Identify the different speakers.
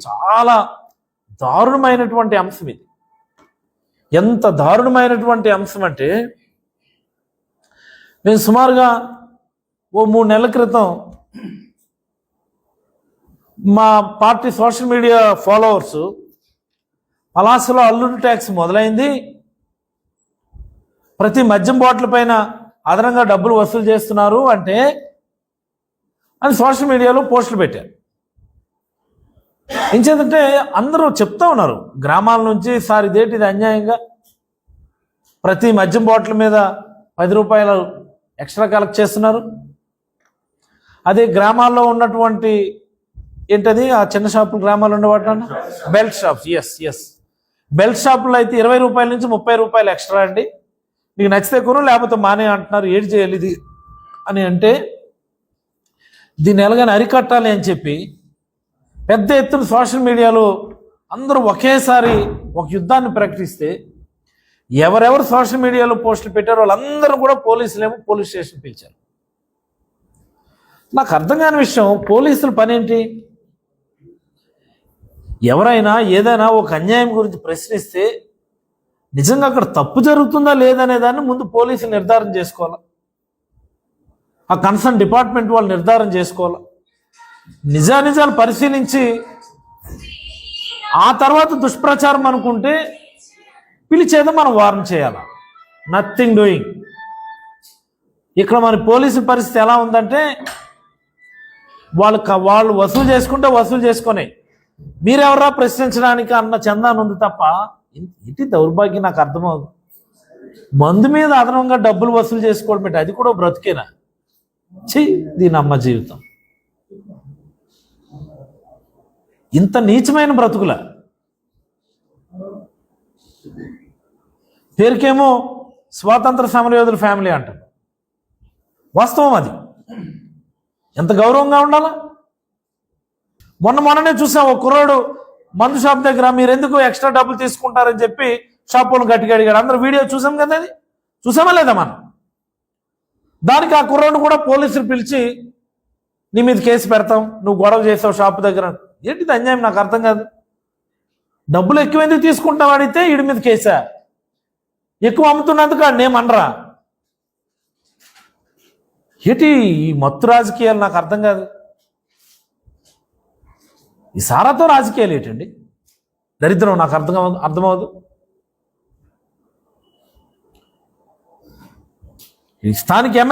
Speaker 1: చాలా దారుణమైనటువంటి అంశం ఇది. ఎంత దారుణమైనటువంటి అంశం అంటే, నేను సుమారుగా ఓ 3 నెలల క్రితం మా పార్టీ సోషల్ మీడియా ఫాలోవర్స్ పలాసలో అల్లుడు ట్యాక్స్ మొదలైంది, ప్రతి మద్యం బాటిల్ పైన అదనంగా డబ్బులు వసూలు చేస్తున్నారు అంటే అని సోషల్ మీడియాలో పోస్టులు పెట్టారు. ఏం చేద్దంటే అందరూ చెప్తా ఉన్నారు గ్రామాల నుంచి, సార్ ఇదేంటి, ఇది అన్యాయంగా ప్రతి మద్యం బాటిల్ మీద 10 రూపాయలు ఎక్స్ట్రా కలెక్ట్ చేస్తున్నారు. అదే గ్రామాల్లో ఉన్నటువంటి ఏంటది ఆ చిన్న షాపులు గ్రామాల్లో ఉండేవాటి బెల్ట్ షాప్స్, ఎస్ బెల్ట్ షాపుల్లో అయితే 20 రూపాయల నుంచి 30 రూపాయలు ఎక్స్ట్రా అండి, నీకు నచ్చితే కొను లేకపోతే మానే అంటున్నారు. ఏడు చేయాలి ఇది అని అంటే దీన్ని ఎలాగని అరికట్టాలి అని చెప్పి పెద్ద ఎత్తున సోషల్ మీడియాలో అందరూ ఒకేసారి ఒక యుద్ధాన్ని ప్రకటిస్తే ఎవరెవరు సోషల్ మీడియాలో పోస్టులు పెట్టారో వాళ్ళందరూ కూడా పోలీసులేమో పోలీస్ స్టేషన్ పిలిచారు. నాకు అర్థం కాని విషయం, పోలీసుల పని ఏంటి? ఎవరైనా ఏదైనా ఒక అన్యాయం గురించి ప్రశ్నిస్తే నిజంగా అక్కడ తప్పు జరుగుతుందా లేదనే దాన్ని ముందు పోలీసులు నిర్ధారణ చేసుకోవాలి, ఆ కన్సర్న్ డిపార్ట్మెంట్ వాళ్ళు నిర్ధారణ చేసుకోవాలి, నిజానిజాలు పరిశీలించి ఆ తర్వాత దుష్ప్రచారం అనుకుంటే పిలిచేదో మనం వార్న్ చేయాలి. Nothing doing. ఇక్కడ మన పోలీసు పరిస్థితి ఎలా ఉందంటే వాళ్ళు వసూలు చేసుకుంటే వసూలు చేసుకొని మీరెవరా ప్రశ్నించడానికి అన్న చందాన్ని ఉంది తప్ప ఇటు దౌర్భాగ్యం నాకు అర్థమవుతుంది. మందు మీద అదనంగా డబ్బులు వసూలు చేసుకోవడం ఏంటి? అది కూడా బ్రతికేనా? దీని అమ్మ జీవితం ఇంత నీచమైన బ్రతుకుల. పేరుకేమో స్వాతంత్ర సమరయోధుల ఫ్యామిలీ అంటారు, వాస్తవం అది. ఎంత గౌరవంగా ఉండాలా? మొన్ననే చూసాం, ఒక కుర్రాడు మందు షాప్ దగ్గర మీరు ఎందుకు ఎక్స్ట్రా డబ్బులు తీసుకుంటారని చెప్పి షాప్ వాళ్ళని గట్టిగా అడిగాడు. అందరూ వీడియో చూసాం కదా, అది చూసామా లేదా మనం? దానికి ఆ కుర్రాడు కూడా పోలీసులు పిలిచి నీ మీద కేసు పెడతాం, నువ్వు గొడవ చేసావు షాప్ దగ్గర. ఏంటిది అన్యాయం? నాకు అర్థం కాదు. డబ్బులు ఎక్కువ ఎందుకు తీసుకుంటావు అడిగితే వీడి మీద కేసా, ఎక్కువ అమ్ముతున్నందుకు నేమనరా? ఏంటి ఈ మత్తు రాజకీయాలు? నాకు అర్థం కాదు. ఈ సారాతో రాజకీయాలు ఏంటండి? దరిద్రం నాకు అర్థమవదు. ఈ స్థానిక ఎమ్మెల్యే